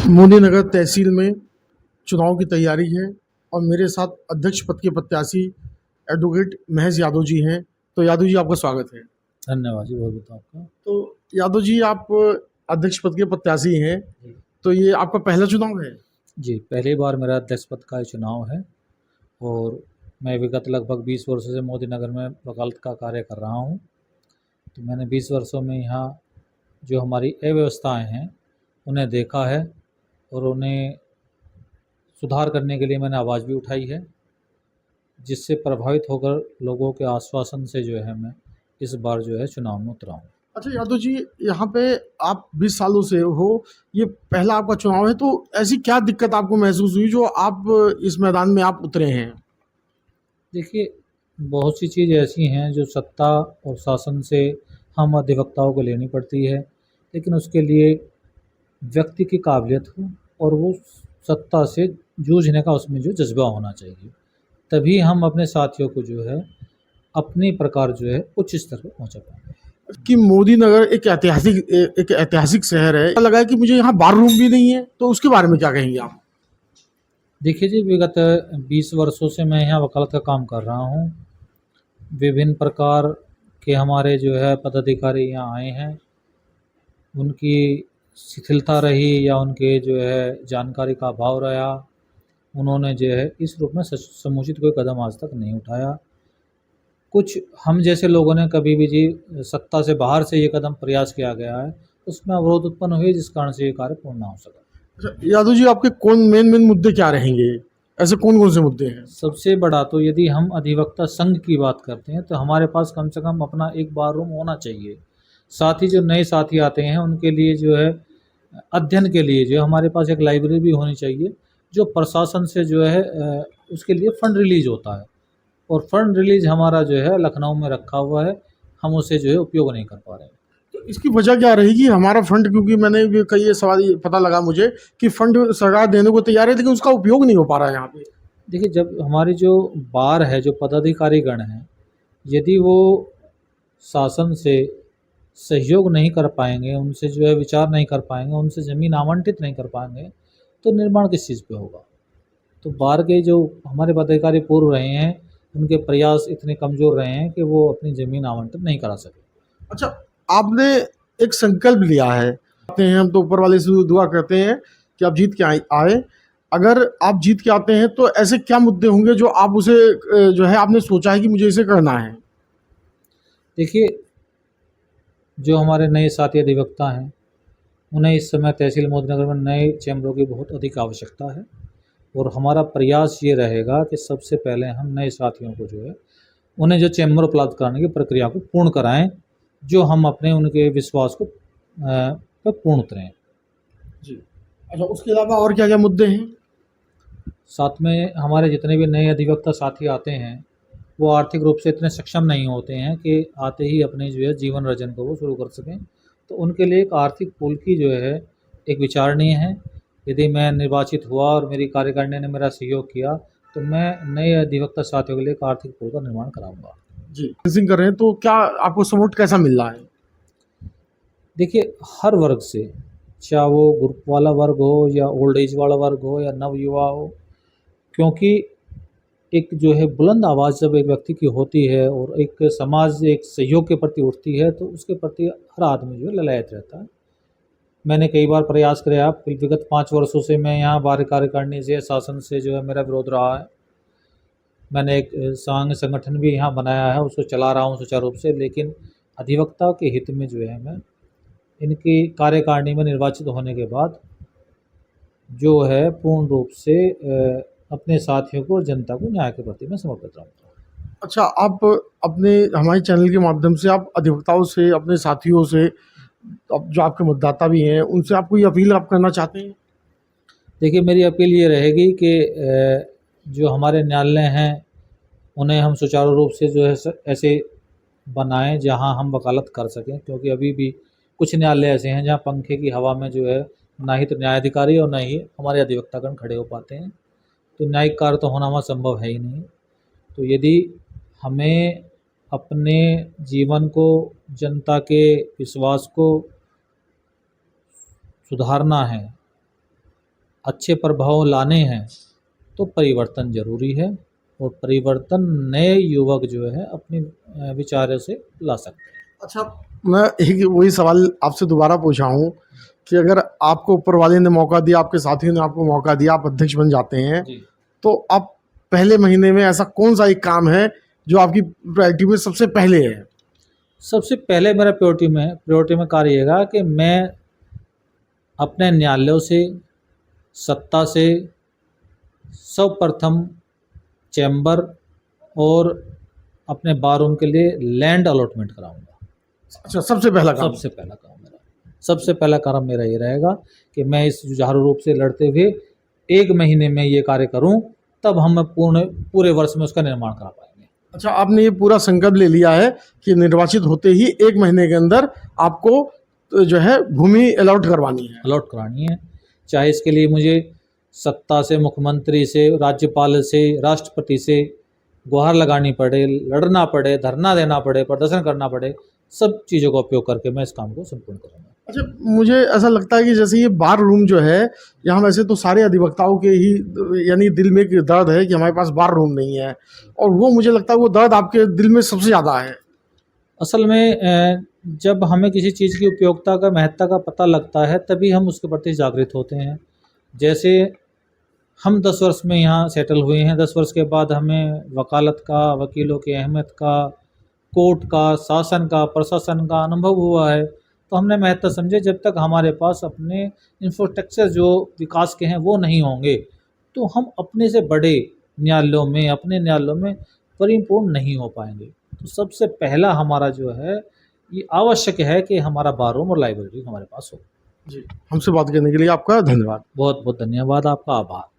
मोदी नगर तहसील में चुनाव की तैयारी है और मेरे साथ अध्यक्ष पद के प्रत्याशी एडवोकेट महेश यादव जी हैं। तो यादव जी, आपका स्वागत है। धन्यवाद जी, बहुत बहुत आपका। तो यादव जी, आप अध्यक्ष पद के प्रत्याशी हैं, जी। तो ये आपका पहला चुनाव है? जी, पहली बार मेरा अध्यक्ष पद का चुनाव है और मैं विगत लगभग 20 वर्षों से मोदी नगर में वकालत का कार्य कर रहा हूँ। तो मैंने 20 वर्षों में यहाँ जो हमारी अव्यवस्थाएं हैं उन्हें देखा है और उन्हें सुधार करने के लिए मैंने आवाज़ भी उठाई है, जिससे प्रभावित होकर लोगों के आश्वासन से जो है मैं इस बार जो है चुनाव में उतरा हूँ। अच्छा यादव जी, यहाँ पे आप 20 सालों से हो, ये पहला आपका चुनाव है, तो ऐसी क्या दिक्कत आपको महसूस हुई जो आप इस मैदान में आप उतरे हैं? देखिए, बहुत सी चीज़ ऐसी हैं जो सत्ता और शासन से हम अधिवक्ताओं को लेनी पड़ती है, लेकिन उसके लिए व्यक्ति की काबिलियत हो और वो सत्ता से जूझने का उसमें जो जज्बा होना चाहिए, तभी हम अपने साथियों को जो है अपने प्रकार जो है उच्च स्तर पर पहुंचा पाएंगे। कि मोदी नगर एक ऐतिहासिक शहर है, लगा है कि मुझे यहाँ बार रूम भी नहीं है, तो उसके बारे में क्या कहेंगे आप? देखिए जी, विगत 20 वर्षों से मैं यहाँ वकालत का काम कर रहा हूँ। विभिन्न प्रकार के हमारे जो है पदाधिकारी यहाँ आए हैं, उनकी शिथिलता रही या उनके जो है जानकारी का अभाव रहा, उन्होंने जो है इस रूप में समुचित कोई कदम आज तक नहीं उठाया। कुछ हम जैसे लोगों ने कभी भी जी सत्ता से बाहर से ये कदम प्रयास किया गया है, उसमें अवरोध उत्पन्न हुए जिस कारण से ये कार्य पूर्ण ना हो सका। अच्छा यादव जी, आपके मेन मुद्दे क्या रहेंगे? ऐसे कौन कौन से मुद्दे हैं? सबसे बड़ा तो यदि हम अधिवक्ता संघ की बात करते हैं तो हमारे पास कम से कम अपना एक बार रूम होना चाहिए। साथ ही जो नए साथी आते हैं उनके लिए जो है अध्ययन के लिए जो है हमारे पास एक लाइब्रेरी भी होनी चाहिए, जो प्रशासन से जो है उसके लिए फ़ंड रिलीज होता है और फंड रिलीज हमारा जो है लखनऊ में रखा हुआ है, हम उसे जो है उपयोग नहीं कर पा रहे हैं। तो इसकी वजह क्या रहेगी हमारा फंड? क्योंकि मैंने भी कई ये सवाल पता लगा मुझे कि फंड सरकार देने को तैयार है, लेकिन उसका उपयोग नहीं हो पा रहा है यहाँ पे। देखिए, जब हमारी जो बार है, जो पदाधिकारी गण हैं, यदि वो शासन से सहयोग नहीं कर पाएंगे, उनसे जो है विचार नहीं कर पाएंगे, उनसे ज़मीन आवंटित नहीं कर पाएंगे, तो निर्माण किस चीज़ पे होगा? तो बार के जो हमारे पदाधिकारी पूर्व रहे हैं, उनके प्रयास इतने कमज़ोर रहे हैं कि वो अपनी ज़मीन आवंटित नहीं करा सके। अच्छा, आपने एक संकल्प लिया है, आते हैं हम तो ऊपर वाले से दुआ करते हैं कि आप जीत के आए। अगर आप जीत के आते हैं तो ऐसे क्या मुद्दे होंगे जो आप उसे जो है आपने सोचा है कि मुझे इसे करना है? देखिए, जो हमारे नए साथी अधिवक्ता हैं, उन्हें इस समय तहसील मोदीनगर में नए चैम्बरों की बहुत अधिक आवश्यकता है और हमारा प्रयास ये रहेगा कि सबसे पहले हम नए साथियों को जो है उन्हें जो चैम्बर उपलब्ध कराने की प्रक्रिया को पूर्ण कराएं, जो हम अपने उनके विश्वास को पर पूर्ण उतरें। जी। अच्छा, उसके अलावा और क्या क्या मुद्दे हैं? साथ में हमारे जितने भी नए अधिवक्ता साथी आते हैं, वो आर्थिक रूप से इतने सक्षम नहीं होते हैं कि आते ही अपने जो है जीवन अर्जन को वो शुरू कर सकें, तो उनके लिए एक आर्थिक पूल की जो है एक विचारणीय है। यदि मैं निर्वाचित हुआ और मेरी कार्यकारिणी ने मेरा सहयोग किया, तो मैं नए अधिवक्ता साथियों के लिए एक आर्थिक पूल का निर्माण कराऊंगा। जी, फेंसिंग कर रहे हैं तो क्या आपको सपोर्ट कैसा मिल रहा है? देखिए, हर वर्ग से, चाहे वो ग्रुप वाला वर्ग हो या ओल्ड एज वाला वर्ग हो या नवयुवा हो, क्योंकि एक जो है बुलंद आवाज़ जब एक व्यक्ति की होती है और एक समाज एक सहयोग के प्रति उठती है, तो उसके प्रति हर आदमी जो है ललायत रहता है। मैंने कई बार प्रयास किया, विगत 5 वर्षों से मैं यहाँ बार कार्यकारिणी से, शासन से जो है मेरा विरोध रहा है। मैंने एक संगठन भी यहाँ बनाया है, उसको चला रहा हूँ सुचारू रूप से, लेकिन अधिवक्ता के हित में जो है मैं इनकी कार्यकारिणी में निर्वाचित होने के बाद जो है पूर्ण रूप से अपने साथियों को और जनता को न्याय के प्रति मैं समर्पित रहूँगा। अच्छा, आप अपने हमारे चैनल के माध्यम से आप अधिवक्ताओं से, अपने साथियों से, अब जो आपके मतदाता भी हैं, उनसे आप कोई अपील आप करना चाहते हैं? देखिए, मेरी अपील ये रहेगी कि जो हमारे न्यायालय हैं उन्हें हम सुचारू रूप से जो है ऐसे बनाएं जहां हम वकालत कर सकें, क्योंकि अभी भी कुछ न्यायालय ऐसे हैं जहां पंखे की हवा में जो है ना ही तो न्यायाधिकारी और ना ही हमारे अधिवक्तागण खड़े हो पाते हैं, तो न्यायिक कार्य तो होना वहाँ संभव है ही नहीं। तो यदि हमें अपने जीवन को, जनता के विश्वास को सुधारना है, अच्छे प्रभाव लाने हैं तो परिवर्तन जरूरी है, और परिवर्तन नए युवक जो है अपने विचारों से ला सकते हैं। अच्छा, मैं एक वही सवाल आपसे दोबारा पूछा हूँ कि अगर आपको ऊपर वाले ने मौका दिया, आपके साथियों ने आपको मौका दिया, आप अध्यक्ष बन जाते हैं, जी। तो आप पहले महीने में ऐसा कौन सा एक काम है जो आपकी प्रायोरिटी में सबसे पहले है? सबसे पहले मेरा प्रायोरिटी में कार्य रहेगा कि मैं अपने न्यायालयों से, सत्ता से सर्वप्रथम चैम्बर और अपने बार रूम के लिए लैंड अलॉटमेंट कराऊंगा। अच्छा, सबसे पहला काम। सबसे पहला काम मेरा ये रहेगा कि मैं इस जुझारू रूप से लड़ते हुए 1 महीने में ये कार्य करूं, तब हम पूरे वर्ष में उसका निर्माण करा पाएंगे। अच्छा, आपने ये पूरा संकल्प ले लिया है कि निर्वाचित होते ही 1 महीने के अंदर आपको जो है भूमि अलॉट करवानी है। चाहे इसके लिए मुझे सत्ता से, मुख्यमंत्री से, राज्यपाल से, राष्ट्रपति से गुहार लगानी पड़े, लड़ना पड़े, धरना देना पड़े, प्रदर्शन करना पड़े, सब चीज़ों का उपयोग करके मैं इस काम को संपूर्ण करूँगा। अच्छा, मुझे ऐसा लगता है कि जैसे ये बार रूम जो है, यहाँ वैसे तो सारे अधिवक्ताओं के ही यानी दिल में एक दर्द है कि हमारे पास बार रूम नहीं है, और वो मुझे लगता है वो दर्द आपके दिल में सबसे ज़्यादा है। असल में जब हमें किसी चीज़ की उपयोगिता का, महत्ता का पता लगता है, तभी हम उसके प्रति जागृत होते हैं। जैसे हम 10 वर्ष में यहाँ सेटल हुए हैं, 10 वर्ष के बाद हमें वकालत का, वकीलों की अहमियत का, कोर्ट का, शासन का, प्रशासन का अनुभव हुआ है, तो हमने महत्व समझे जब तक हमारे पास अपने इंफ्रास्ट्रक्चर जो विकास के हैं वो नहीं होंगे, तो हम अपने से बड़े न्यायालयों में, अपने न्यायालयों में परिपूर्ण नहीं हो पाएंगे। तो सबसे पहला हमारा जो है ये आवश्यक है कि हमारा बार रूम और लाइब्रेरी हमारे पास हो। जी, हमसे बात करने के लिए आपका धन्यवाद। बहुत बहुत धन्यवाद, आपका आभार।